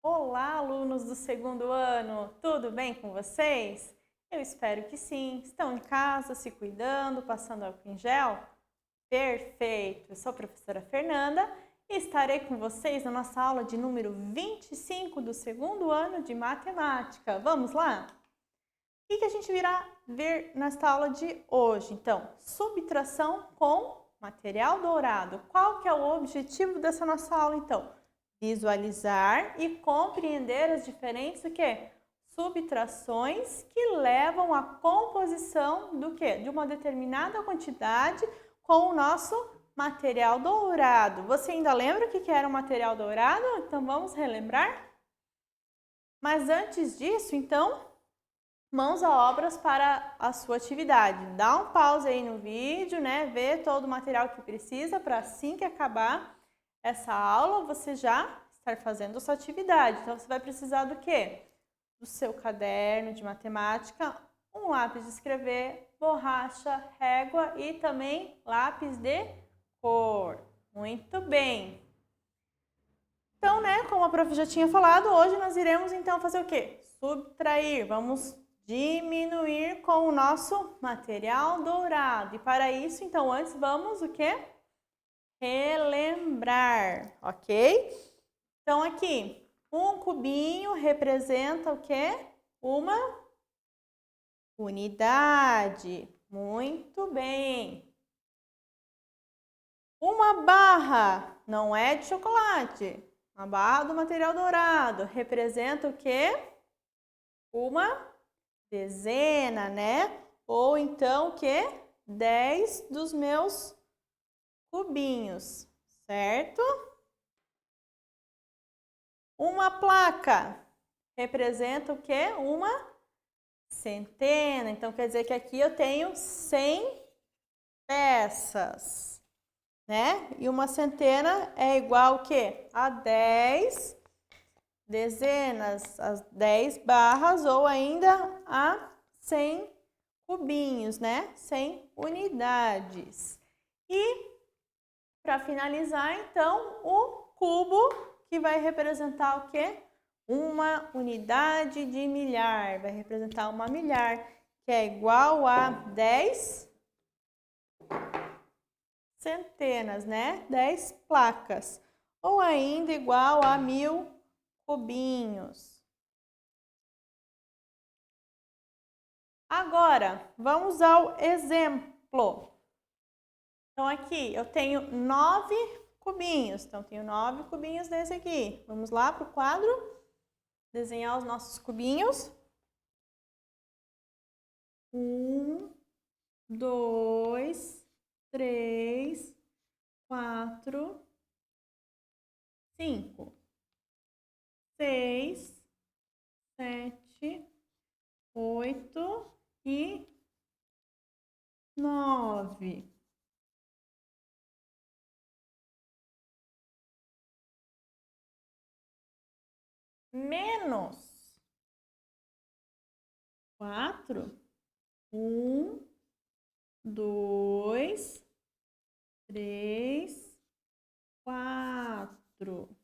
Olá, alunos do segundo ano! Tudo bem com vocês? Eu espero que sim. Estão em casa, se cuidando, passando álcool em gel? Perfeito! Eu sou a professora Fernanda e estarei com vocês na nossa aula de número 25 do segundo ano de matemática. Vamos lá? O que a gente irá ver nesta aula de hoje? Então, subtração com material dourado. Qual que é o objetivo dessa nossa aula, então? Visualizar e compreender as diferentes o quê? Subtrações que levam à composição do quê? De uma determinada quantidade com o nosso material dourado. Você ainda lembra o que era o material dourado? Então vamos relembrar? Mas antes disso, então, mãos a obras para a sua atividade. Dá um pause aí no vídeo, né? Vê todo o material que precisa para assim que acabar essa aula, você já estar fazendo a sua atividade. Então, você vai precisar do quê? Do seu caderno de matemática, um lápis de escrever, borracha, régua e também lápis de cor. Muito bem! Então, né, como a prof já tinha falado, hoje nós iremos então fazer o quê? Subtrair. Vamos diminuir com o nosso material dourado. E para isso, então, antes vamos o quê? Relembrar, ok? Então, aqui, um cubinho representa o quê? Uma unidade. Muito bem. Uma barra, não é de chocolate. Uma barra do material dourado representa o quê? Uma dezena, né? Ou então o quê? 10 dos meus cubinhos, certo? Uma placa representa o quê? Uma centena. Então, quer dizer que aqui eu tenho 100 peças, né? E uma centena é igual o quê? A 10 dezenas, as 10 barras ou ainda a 100 cubinhos, né? 100 unidades. E para finalizar, então, o cubo que vai representar o quê? Uma unidade de milhar. Vai representar uma milhar, que é igual a 10 centenas, né? 10 placas. Ou ainda igual a 1000 cubinhos. Agora, vamos ao exemplo. Então, aqui eu tenho 9 cubinhos. Então, tenho 9 cubinhos desse aqui. Vamos lá para o quadro, desenhar os nossos cubinhos. 1, 2, 3, 4, 5, 6, 7, 8 e 9. Menos 4. 1, 2, 3, 4.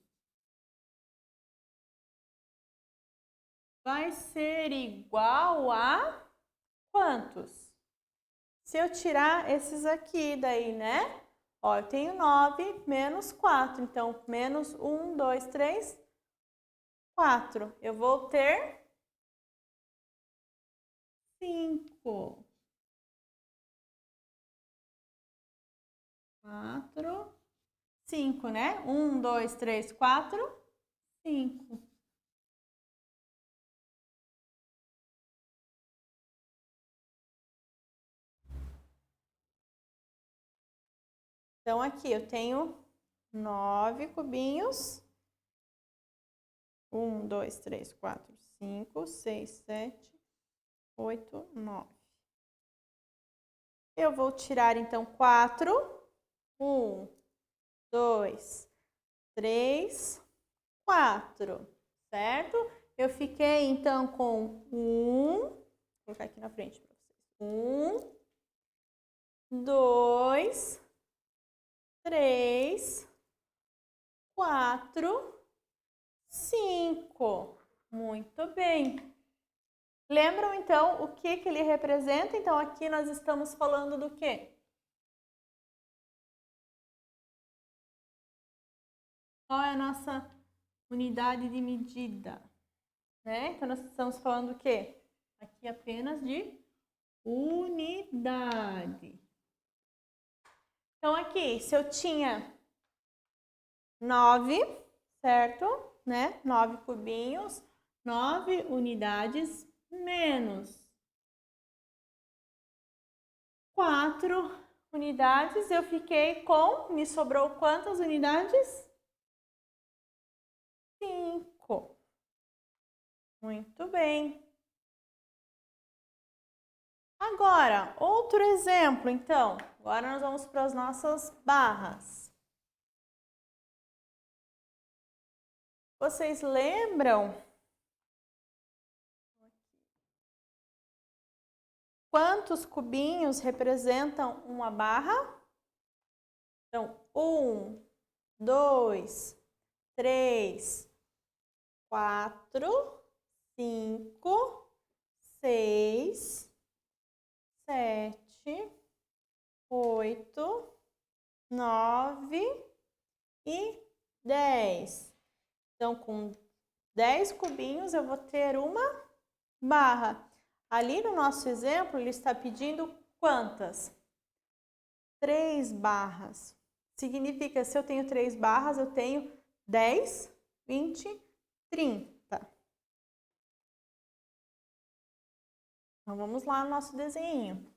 Vai ser igual a quantos? Se eu tirar esses aqui daí, né? Ó, eu tenho 9 menos 4. Então, menos 1, 2, 3, 4. Eu vou ter 5. 4, 5, né? 1, 2, 3, 4, 5. Então, aqui eu tenho 9 cubinhos. 1, 2, 3, 4, 5, 6, 7, 8, 9. Eu vou tirar, então, 4. 1, 2, 3, 4, certo? Eu fiquei, então, com 1, vou colocar aqui na frente para vocês. 1, 2, 3, 4, 5. 5. Muito bem. Lembram, então, o que ele representa? Então, aqui nós estamos falando do quê? Qual é a nossa unidade de medida? Né? Então, nós estamos falando do quê? Aqui apenas de unidade. Então, aqui, se eu tinha 9, certo? Né? 9 cubinhos, 9 unidades menos 4 unidades, eu fiquei com, me sobrou quantas unidades? 5. Muito bem. Agora, outro exemplo, então. Agora nós vamos para as nossas barras. Vocês lembram quantos cubinhos representam uma barra? Então, 1, 2, 3, 4, 5, 6, 7, 8, 9 e 10. Então, com 10 cubinhos, eu vou ter uma barra. Ali no nosso exemplo, ele está pedindo quantas? 3 barras. Significa, se eu tenho 3 barras, eu tenho 10, 20, 30. Então, vamos lá no nosso desenho.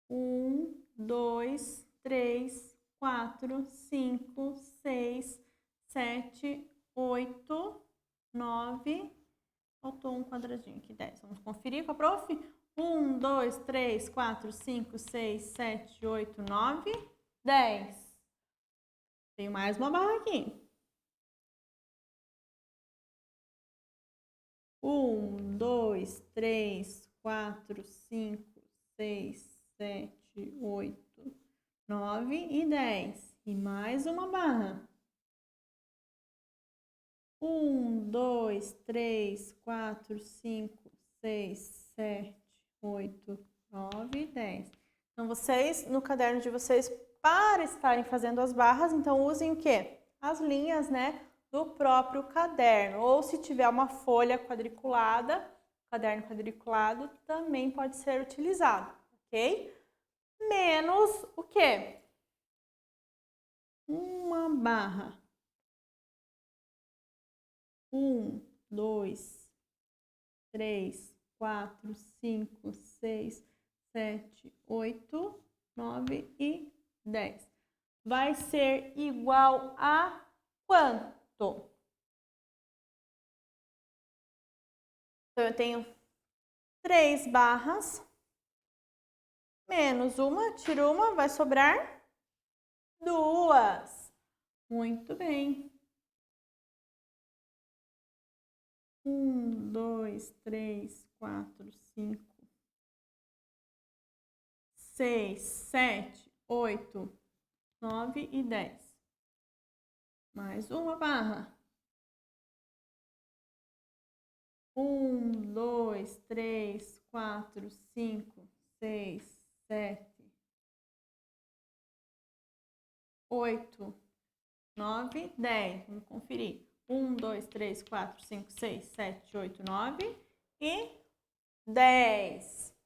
1, 2, 3, 4, 5, 6, 7, 8, 9. Faltou um quadradinho aqui, 10. Vamos conferir com a prof. 1, 2, 3, 4, 5, 6, 7, 8, 9, 10. Tenho mais uma barra aqui. 1, 2, 3, 4, 5, 6, 7, 8, 9 e 10. E mais uma barra. 1, 2, 3, 4, 5, 6, 7, 8, 9 e 10. Então, vocês, no caderno de vocês, para estarem fazendo as barras, então usem o quê? As linhas, né, do próprio caderno. Ou se tiver uma folha quadriculada, caderno quadriculado também pode ser utilizado, ok? Menos o quê? Uma barra. 1, 2, 3, 4, 5, 6, 7, 8, 9 e 10. Vai ser igual a quanto? Então, eu tenho 3 barras, menos uma, tiro uma, vai sobrar 2. Muito bem. 1, 2, 3, 4, 5, 6, 7, 8, 9 e 10. Mais uma barra. 1, 2, 3, 4, 5, 6, 7, 8, 9, 10. Vamos conferir. 1, 2, 3, 4, 5, 6, 7, 8, 9 e 10.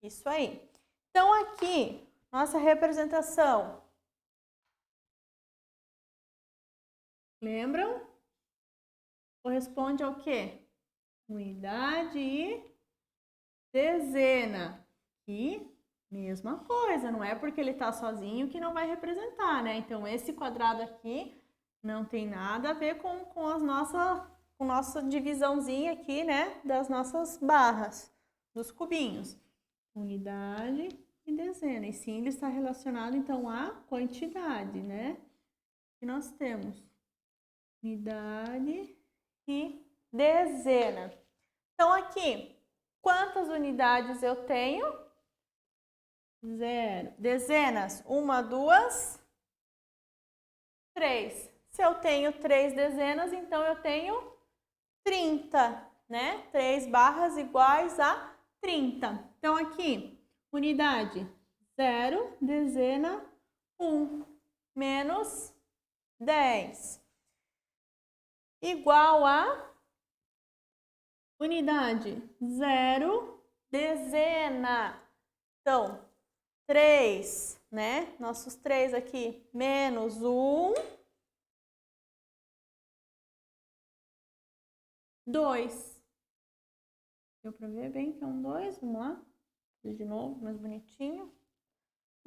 Isso aí. Então, aqui, nossa representação. Lembram? Corresponde ao quê? Unidade e dezena. E mesma coisa, não é porque ele está sozinho que não vai representar, né? Então, esse quadrado aqui não tem nada a ver com a nossa divisãozinha aqui, né? Das nossas barras, dos cubinhos. Unidade e dezena. E sim, ele está relacionado, então, à quantidade, né? Que nós temos. Unidade e dezena. Então, aqui, quantas unidades eu tenho? 0. Dezenas, 1, 2, 3. Se eu tenho 3 dezenas, então eu tenho 30, né? 3 barras iguais a 30. Então, aqui, unidade 0, dezena 1, menos 10, igual a unidade 0, dezena. Então, 3, né? Nossos 3 aqui, menos 1, 2. Deu para ver bem que é um 2? Vamos lá. De novo, mais bonitinho.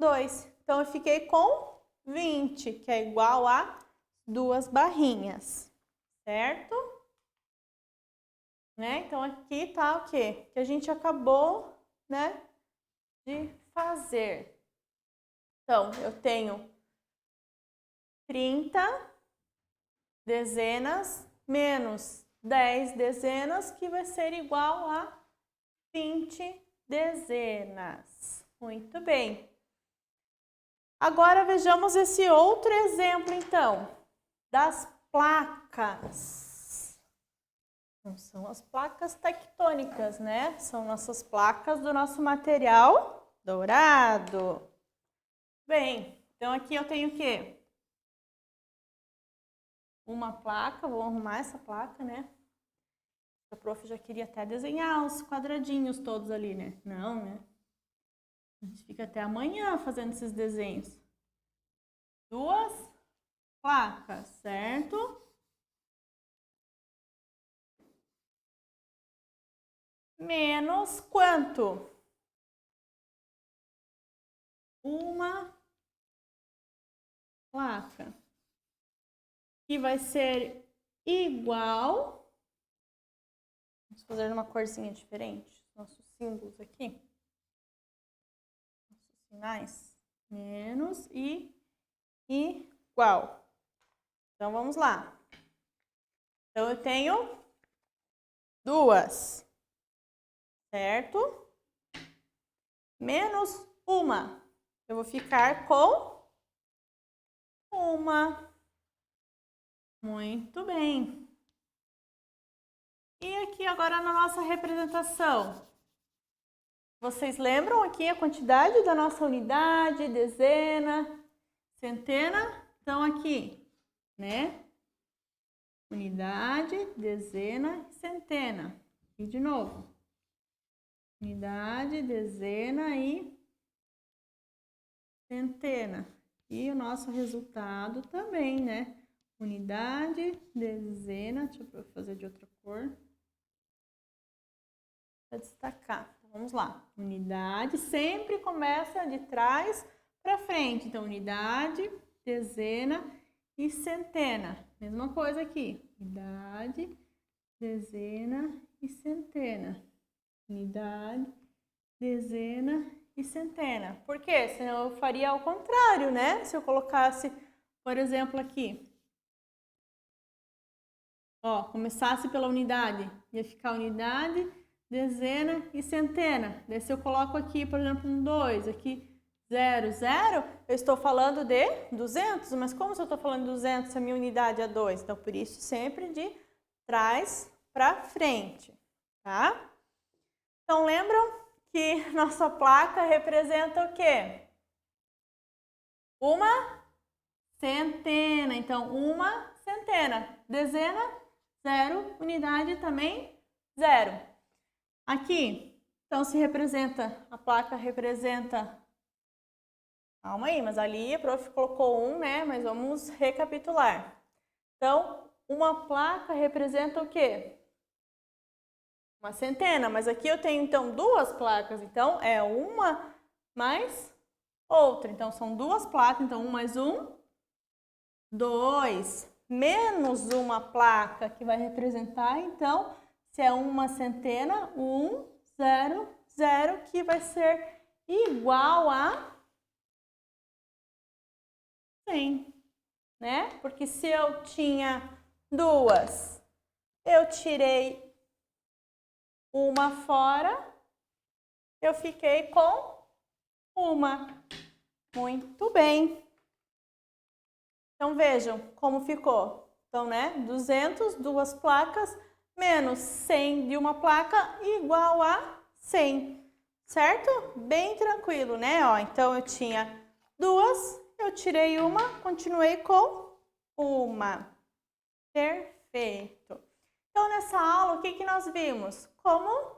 2. Então, eu fiquei com 20, que é igual a 2 barrinhas, certo? Né? Então, aqui tá o quê? Que a gente acabou, né, de fazer. Então, eu tenho 30 dezenas menos 10 dezenas, que vai ser igual a 20 dezenas. Muito bem. Agora vejamos esse outro exemplo, então, das placas. Não são as placas tectônicas, né? São nossas placas do nosso material dourado. Bem, então aqui eu tenho o quê? Uma placa, vou arrumar essa placa, né? A prof já queria até desenhar os quadradinhos todos ali, né? Não, né? A gente fica até amanhã fazendo esses desenhos. 2 placas, certo? Menos quanto? Uma placa. Que vai ser igual. Vamos fazer uma corzinha diferente. Nossos símbolos aqui. Nossos sinais. Menos e igual. Então, vamos lá. Então, eu tenho 2, certo? Menos 1. Eu vou ficar com 1. Muito bem. E aqui agora na nossa representação. Vocês lembram aqui a quantidade da nossa unidade, dezena, centena? Então, aqui, né? Unidade, dezena, centena. E de novo. Unidade, dezena e centena. E o nosso resultado também, né? Unidade, dezena, deixa eu fazer de outra cor. Para destacar. Então, vamos lá. Unidade sempre começa de trás para frente. Então, unidade, dezena e centena. Mesma coisa aqui. Unidade, dezena e centena. Unidade, dezena e centena. Por quê? Senão eu faria ao contrário, né? Se eu colocasse, por exemplo, aqui. Ó, começasse pela unidade. Ia ficar unidade, dezena e centena. Daí se eu coloco aqui, por exemplo, um 2, aqui 0, 0, eu estou falando de 200, mas como se eu estou falando de 200 se a minha unidade é 2? Então, por isso, sempre de trás para frente, tá? Então, lembram que nossa placa representa o quê? Uma centena. Então, uma centena. Dezena, 0. Unidade também, 0. Aqui, então, se representa, a placa representa... Calma aí, mas ali a prof colocou 1, né? Mas vamos recapitular. Então, uma placa representa o quê? Uma centena, mas aqui eu tenho, então, 2 placas. Então, é uma mais outra. Então, são 2 placas. Então, 1 mais 1, 2. Menos uma placa, que vai representar, então, se é uma centena, 1, 0, 0, que vai ser igual a 100, né? Porque se eu tinha 2, eu tirei uma fora, eu fiquei com uma. Muito bem. Então, vejam como ficou. Então, né, 200, duas placas, menos 100 de uma placa, igual a 100, certo? Bem tranquilo, né? Ó, então, eu tinha duas, eu tirei uma, continuei com uma. Perfeito. Então, nessa aula, o que que nós vimos? Como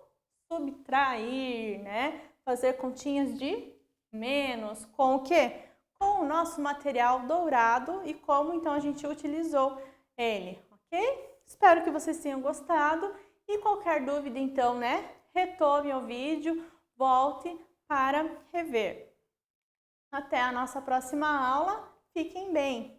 subtrair, né? Fazer continhas de menos. Com o quê? Com o nosso material dourado e como, então, a gente utilizou ele, ok? Espero que vocês tenham gostado e qualquer dúvida, então, né? Retome o vídeo, volte para rever. Até a nossa próxima aula. Fiquem bem!